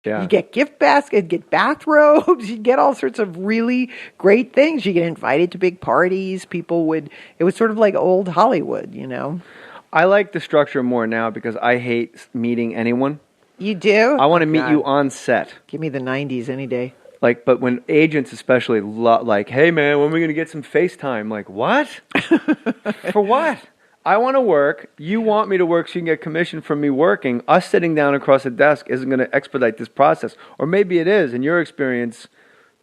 Yeah. You get gift baskets, get bathrobes, you get all sorts of really great things. You get invited to big parties. It was sort of like old Hollywood, you know? I like the structure more now because I hate meeting anyone. You do? I want to Oh, meet God. you on set. Give me the 90s any day. Like, but when agents especially like, hey man, when are we gonna get some FaceTime? Like, what? For what? I want to work. You want me to work so you can get commission from me working. Us sitting down across a desk isn't going to expedite this process. Or maybe it is. In your experience,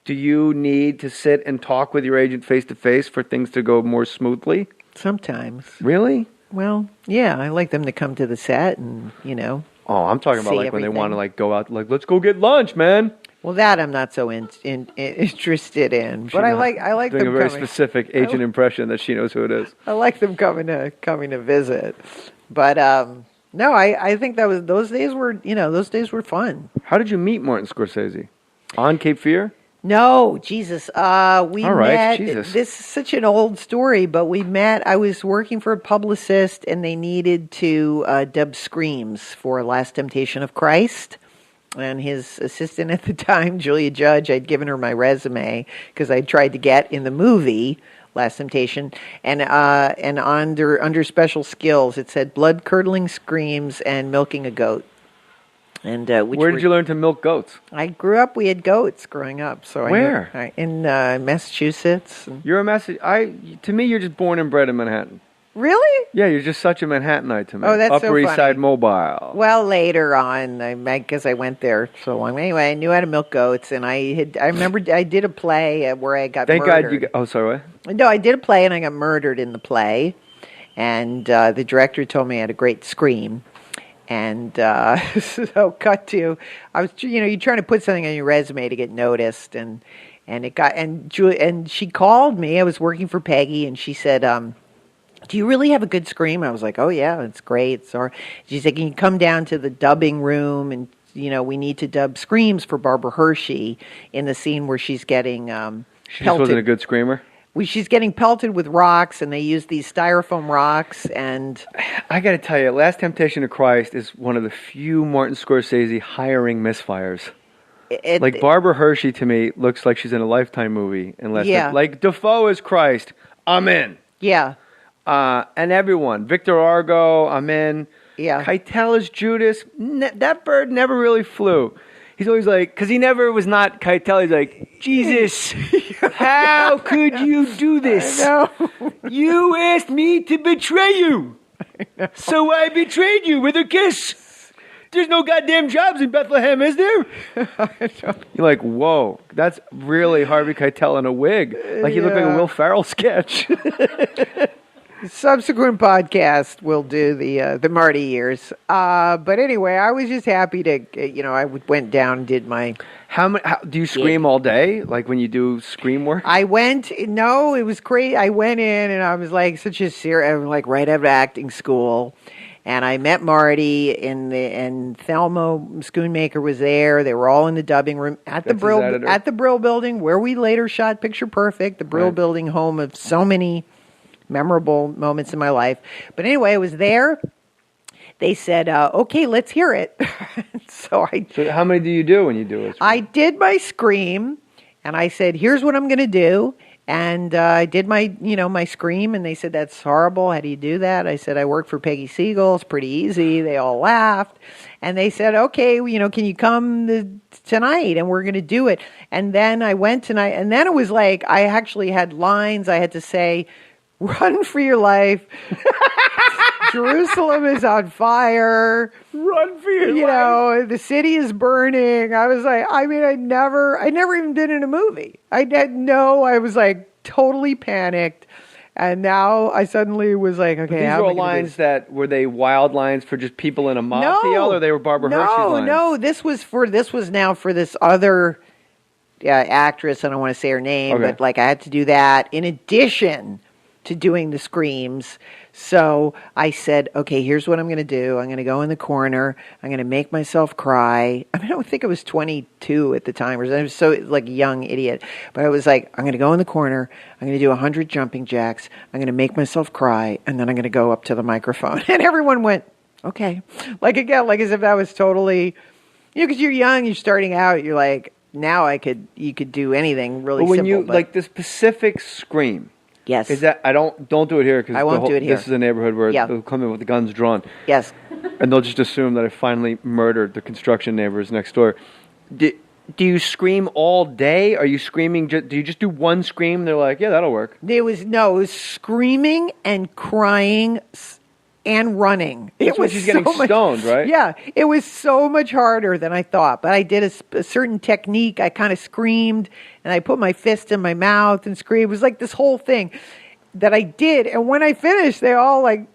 do you need to sit and talk with your agent face to face for things to go more smoothly? Sometimes. Really? Well, yeah, I like them to come to the set and, you know. Oh, I'm talking about see like when they want to everything. like go out, like let's go get lunch, man. Well, that I'm not so interested in. But I like Doing them a very coming. specific agent impression that she knows who it is. I like them coming to visit. But no, I think those days were fun. How did you meet Martin Scorsese? On Cape Fear? No, Jesus. We All right, met. Jesus. This is such an old story, but we met. I was working for a publicist, and they needed to dub screams for Last Temptation of Christ. And his assistant at the time, Julia Judge, I'd given her my resume because I tried to get in the movie Last Temptation, and under special skills, it said blood curdling screams and milking a goat. And Where did you learn to milk goats? I grew up. We had goats growing up. So Where? In Massachusetts. You're a to me, you're just born and bred in Manhattan. Really? Yeah, you're just such a Manhattanite to me. Oh, that's so Upper East funny. Side Mobile. Well, later on, because I went there so long. Anyway, I knew how to milk goats, and I remember I did a play where I got Thank murdered. God you got... Oh, sorry, what? No, I did a play, and I got murdered in the play. And the director told me I had a great scream. And so cut to, I was, you're trying to put something on your resume to get noticed. And it got, and she called me. I was working for Peggy, and she said, do you really have a good scream? I was like, oh, yeah, it's great. So she said, can you come down to the dubbing room? And, we need to dub screams for Barbara Hershey in the scene where she's getting She just pelted. wasn't a good screamer? She's getting pelted with rocks, and they use these styrofoam rocks. And I got to tell you, Last Temptation of Christ is one of the few Martin Scorsese hiring misfires. Like Barbara Hershey, to me, looks like she's in a Lifetime movie. Like Defoe is Christ, I'm in. Yeah. And everyone. Victor Argo, I'm in. Yeah. Keitel is Judas. That bird never really flew. He's always like, because he never was not Keitel. He's like, Jesus, how could you do this? You asked me to betray you. So I betrayed you with a kiss. There's no goddamn jobs in Bethlehem, is there? You're like, whoa, that's really Harvey Keitel in a wig. Like you look like a Will Ferrell sketch. Subsequent podcast will do the Marty years. But anyway, I was just happy to, I went down and did my... How do you scream all day? Like when you do scream work? It was crazy. I went in and I was like right out of acting school. And I met Marty and Thelma Schoonmaker was there. They were all in the dubbing room at the Brill Building, where we later shot Picture Perfect, the Brill Building, home of so many memorable moments in my life. But anyway, I was there. They said, okay, let's hear it. So how many do you do when you do it? I did my scream, and I said, here's what I'm going to do. And I did my scream, and they said, that's horrible. How do you do that? I said, I work for Peggy Siegel. It's pretty easy. They all laughed. And they said, okay, can you come tonight? And we're going to do it. And then I went tonight, and then it was like I actually had lines I had to say, run for your life. Jerusalem is on fire. Run for your life. The city is burning. I was like, I never even been in a movie. I was like totally panicked. And now I suddenly was like, okay, these were all lines that were they wild lines for just people in a mob deal, or they were Barbara Hershey's lines? No, this was now for this other actress. I don't want to say her name, but like I had to do that in addition to doing the screams. So I said, okay, here's what I'm going to do. I'm going to go in the corner. I'm going to make myself cry. I don't think I was 22 at the time. I was so like a young idiot. But I was like, I'm going to go in the corner. I'm going to do 100 jumping jacks. I'm going to make myself cry. And then I'm going to go up to the microphone. And everyone went, okay. Like again, like as if that was totally because you're young, you're starting out, you're like, now you could do anything really But when simple. you like the specific scream, yes, is that don't do it here because I won't do it here. This is a neighborhood where they'll come in with the guns drawn. Yes, and they'll just assume that I finally murdered the construction neighbors next door. Do you scream all day? Are you screaming? Do you just do one scream? They're like, yeah, that'll work. it was screaming and crying and running. That's when she's getting stoned, right? Yeah, it was so much harder than I thought. But I did a certain technique. I kind of screamed, and I put my fist in my mouth and screamed. It was like this whole thing that I did. And when I finished, they all like,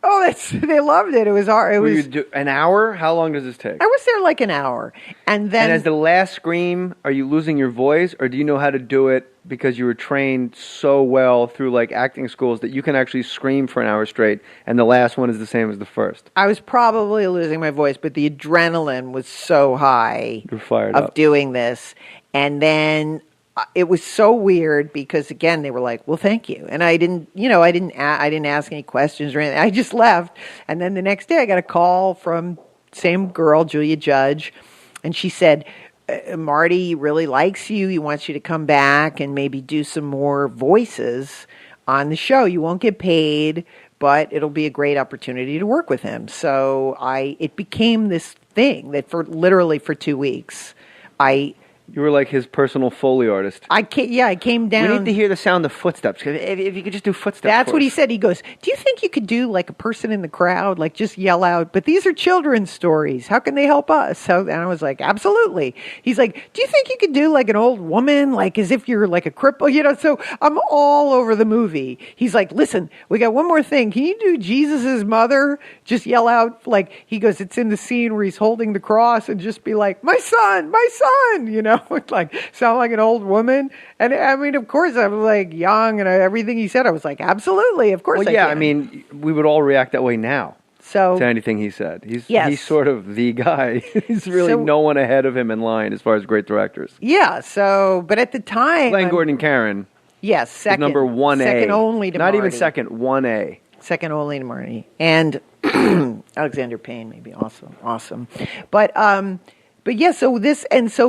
oh, they loved it. It was hard. You do an hour? How long does this take? I was there like an hour. And then... And as the last scream, are you losing your voice? Or do you know how to do it because you were trained so well through like acting schools that you can actually scream for an hour straight and the last one is the same as the first? I was probably losing my voice, but the adrenaline was so high. You're fired of up. Doing this. And then... it was so weird because again they were like, "Well, thank you," and I didn't ask any questions or anything. I just left, and then the next day I got a call from same girl, Julia Judge, and she said, "Marty really likes you. He wants you to come back and maybe do some more voices on the show. You won't get paid, but it'll be a great opportunity to work with him." So it became this thing that for 2 weeks, You were like his personal Foley artist. I came down. We need to hear the sound of footsteps. If you could just do footsteps. That's what he said. He goes, "Do you think you could do like a person in the crowd, like just yell out? But these are children's stories. How can they help us?" And I was like, "Absolutely." He's like, "Do you think you could do like an old woman, like as if you're like a cripple?" So I'm all over the movie. He's like, "Listen, we got one more thing. Can you do Jesus's mother? Just yell out like," he goes, "It's in the scene where he's holding the cross and just be like, my son, like sound like an old woman." And I mean, of course, I was like young, and everything he said, I was like, absolutely, of course. Well, I mean, we would all react that way now. So to anything he said, he's sort of the guy. He's really no one ahead of him in line as far as great directors. Yeah. So, but at the time, Glenn Gordon Karen. Yes, second, number 1A, second only to not Marty. even second, 1A, second only to Marty, and Alexander Payne, maybe also awesome, but yeah. So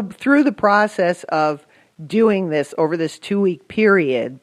through the process of doing this over this 2-week period,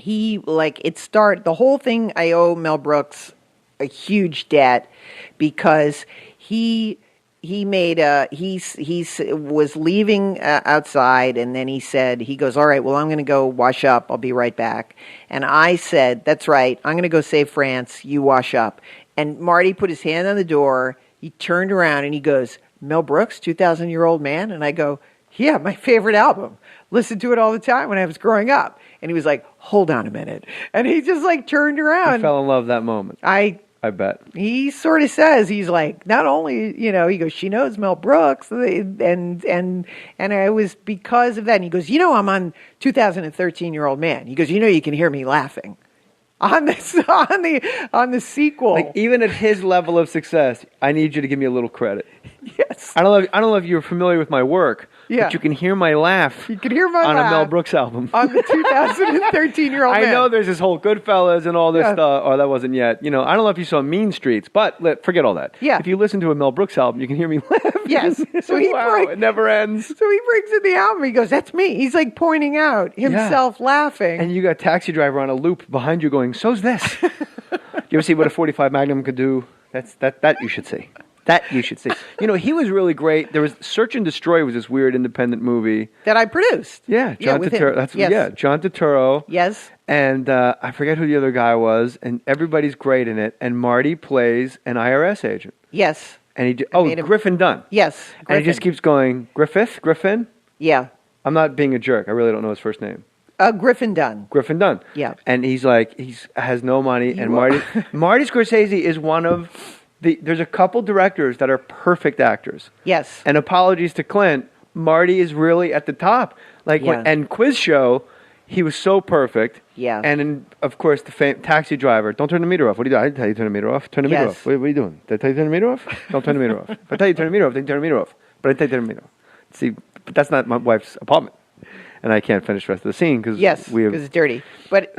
the whole thing. I owe Mel Brooks a huge debt because he was leaving outside, and then he goes, "All right, well, I'm going to go wash up. I'll be right back." And I said, "That's right. I'm going to go save France. You wash up." And Marty put his hand on the door. He turned around and he goes, "Mel Brooks, 2,000-Year-Old Man?" And I go, "Yeah, my favorite album. Listened to it all the time when I was growing up." And he was like, "Hold on a minute." And he just like turned around. I fell in love that moment. I bet. He sort of says, he's like, not only, he goes, "She knows Mel Brooks." And I was because of that. And he goes, "I'm on 2013-Year-Old Man." He goes, "You can hear me laughing on the sequel." Like even at his level of success, I need you to give me a little credit. Yes. I don't know if you're familiar with my work. Yeah. But you can hear my laugh. You can hear my on laugh a Mel Brooks album. On the 2013-Year-Old Man. I know there's this whole Goodfellas and all this stuff. Oh, that wasn't yet. I don't know if you saw Mean Streets, but forget all that. Yeah. If you listen to a Mel Brooks album, you can hear me laugh. Yes. So it never ends. So he brings in the album. He goes, "That's me." He's like pointing out himself laughing. And you got Taxi Driver on a loop behind you going, "So's this." You ever see what a .45 Magnum could do? That you should see. That you should see. He was really great. There was Search and Destroy was this weird independent movie that I produced. Yeah, John Turturro. John Turturro. Yes. And I forget who the other guy was, and everybody's great in it. And Marty plays an IRS agent. Yes. And Griffin Dunn. Yes. Griffin. And he just keeps going, Griffin. Yeah. I'm not being a jerk. I really don't know his first name. Griffin Dunn. Griffin Dunn. Yeah. And he's like, has no money. And Marty Scorsese is one of there's a couple directors that are perfect actors. Yes. And apologies to Clint, Marty is really at the top. And Quiz Show, he was so perfect. Yeah. And of course, the Taxi Driver. Don't turn the meter off. What do you do? I didn't tell you to turn the meter off. Turn the meter off. What are you doing? Did I tell you to turn the meter off? Don't turn the meter off. If I tell you to turn the meter off, then turn the meter off. But I didn't tell you to turn the meter off. See, but that's not my wife's apartment. And I can't finish the rest of the scene because because it's dirty. But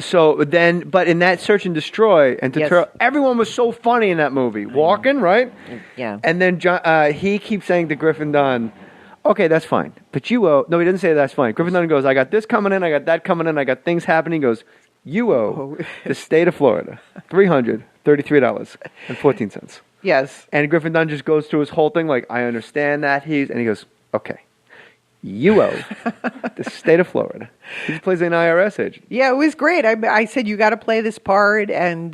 in that Search and Destroy and Turturro, everyone was so funny in that movie. Walken, right? Yeah. And then he keeps saying to Griffin Dunn, okay, that's fine. But you owe... No, he doesn't say that's fine. Griffin Dunn goes, I got this coming in, I got that coming in, I got things happening. He goes, you owe the state of Florida $333.14. Yes. And Griffin Dunn just goes through his whole thing like, I understand that. And he goes, okay. You owe the state of Florida. He just plays an IRS agent. Yeah, it was great. I said, you got to play this part. And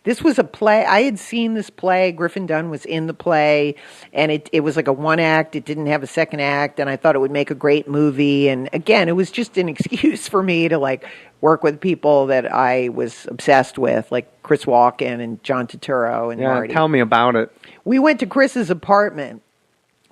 this was a play. I had seen this play. Griffin Dunn was in the play. And it was like a one act. It didn't have a second act. And I thought it would make a great movie. And again, it was just an excuse for me to like work with people that I was obsessed with, like Chris Walken and John Turturro and Marty. Tell me about it. We went to Chris's apartment.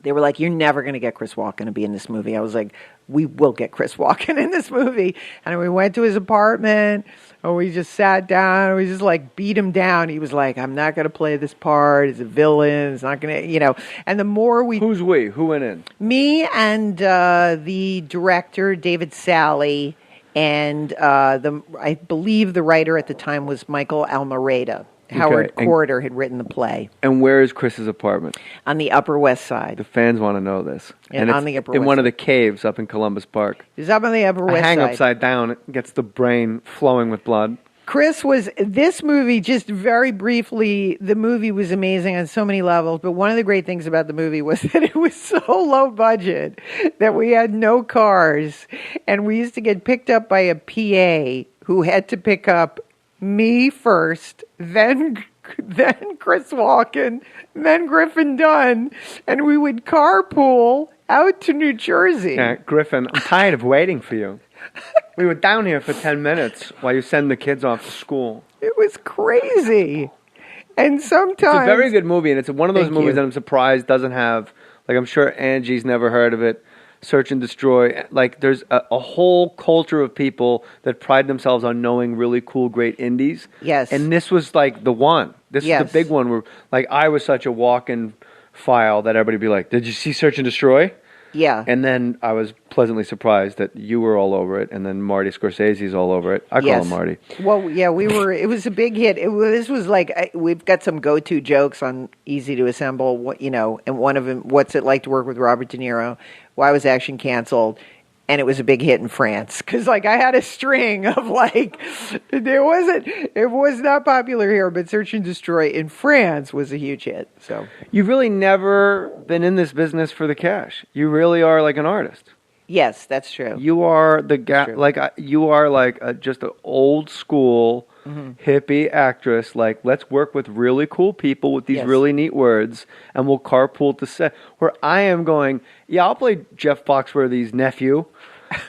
They were like, you're never going to get Chris Walken to be in this movie. I was like, we will get Chris Walken in this movie. And we went to his apartment, and we just sat down, and we just like beat him down. He was like, I'm not going to play this part. It's a villain. It's not going to, And the more we... Who's we? Who went in? Me and the director, David Sally, and I believe the writer at the time was Michael Almereyda. Howard Corder had written the play. And where is Chris's apartment? On the Upper West Side. The fans want to know this. And it's on the Upper West in one Side. of the caves up in Columbus Park. It's up on the Upper West Hang Side. upside down. It gets the brain flowing with blood. Chris this movie, just very briefly, the movie was amazing on so many levels, but one of the great things about the movie was that it was so low budget that we had no cars, and we used to get picked up by a PA who had to pick up me first, then Chris Walken, then Griffin Dunn, and we would carpool out to New Jersey. Yeah, Griffin, I'm tired of waiting for you. We were down here for 10 minutes while you send the kids off to school. It was crazy. And sometimes... It's a very good movie, and it's one of those movies that I'm surprised doesn't have... Like, I'm sure Angie's never heard of it. Search and Destroy. Like, there's a whole culture of people that pride themselves on knowing really cool, great indies. Yes. And this was, like, the one. This is the big one where, like, I was such a walk-in file that everybody would be like, did you see Search and Destroy? Yeah. And then I was pleasantly surprised that you were all over it, and then Marty Scorsese's all over it. I call him Marty. Well, yeah, we were. It was a big hit. This was like, we've got some go-to jokes on Easy to Assemble, and one of them, what's it like to work with Robert De Niro? Why was Action canceled? And it was a big hit in France because, like, I had a string of like, it was not popular here, but Search and Destroy in France was a huge hit. So you've really never been in this business for the cash. You really are like an artist. Yes, that's true. You are you are like just an old school hippie actress. Like, let's work with really cool people with these really neat words, and we'll carpool to set. Where I am going, I'll play Jeff Foxworthy's nephew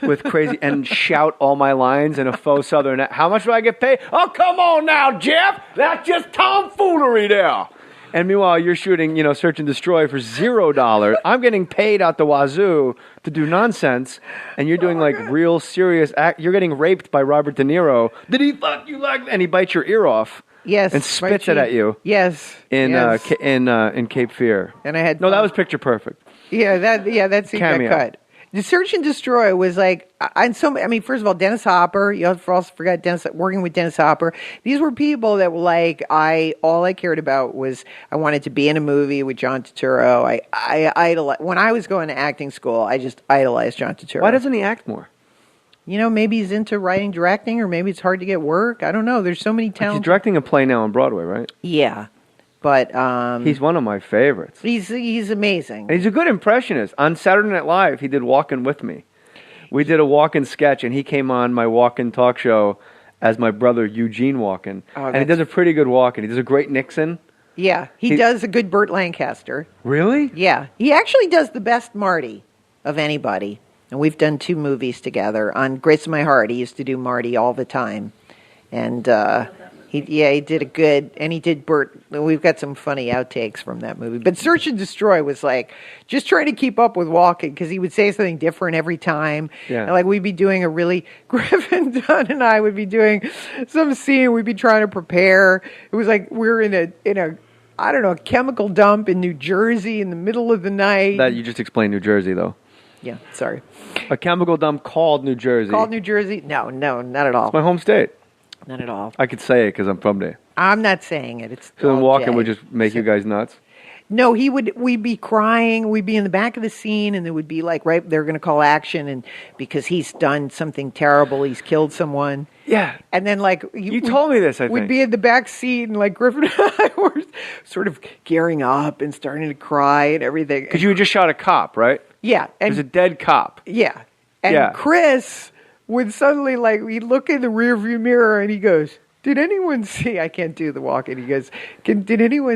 with crazy and shout all my lines in a faux Southern. How much do I get paid? Oh, come on now, Jeff. That's just tomfoolery there. And meanwhile, you're shooting, Search and Destroy for $0. I'm getting paid out the wazoo to do nonsense, and you're doing like real serious You're getting raped by Robert De Niro. Did he fuck you like? And he bites your ear off. Yes, and spits it at you. Yes, in Cape Fear. And I had that was picture perfect. Yeah, that scene got cut. The Search and Destroy was like, first of all, Dennis Hopper. You also forgot working with Dennis Hopper. These were people that were like, all I cared about was I wanted to be in a movie with John Turturro. I idolized, when I was going to acting school, I just idolized John Turturro. Why doesn't he act more? Maybe he's into writing, directing, or maybe it's hard to get work. I don't know. There's so many talents. He's directing a play now on Broadway, right? Yeah. But he's one of my favorites. He's amazing. And he's a good impressionist. On Saturday Night Live, he did Walk-In with me. We did a Walk-In sketch, and he came on my Walk-In talk show as my brother Eugene Walken. And he does a pretty good Walken. He does a great Nixon. Yeah, he does a good Burt Lancaster. Really? Yeah, he actually does the best Marty of anybody. And we've done 2 movies together. On Grace of My Heart, he used to do Marty all the time, and. He did a good, and he did Burt. We've got some funny outtakes from that movie. But Search and Destroy was like just trying to keep up with Walken because he would say something different every time. Yeah. And like we'd be doing Griffin Dunn and I would be doing some scene. We'd be trying to prepare. It was like we're in a chemical dump in New Jersey in the middle of the night. That you just explained New Jersey though. Yeah, sorry. A chemical dump called New Jersey. Called New Jersey? No, not at all. My home state. Not at all. I could say it because I'm from there. I'm not saying it. It's So then all walking Jay. would just make you guys nuts? No, we'd be crying. We'd be in the back of the scene, and it would be like, right, they're going to call action, and because he's done something terrible, he's killed someone. Yeah. And then, like, You told me this, I think. we'd be in the back seat, and like Griffin and I were sort of gearing up and starting to cry and everything. Because you had just shot a cop, right? Yeah. There's a dead cop. Yeah. And Yeah. Chris would suddenly, like, he'd look in the rearview mirror, and he goes, did anyone see, I can't do the walk, and he goes, did anyone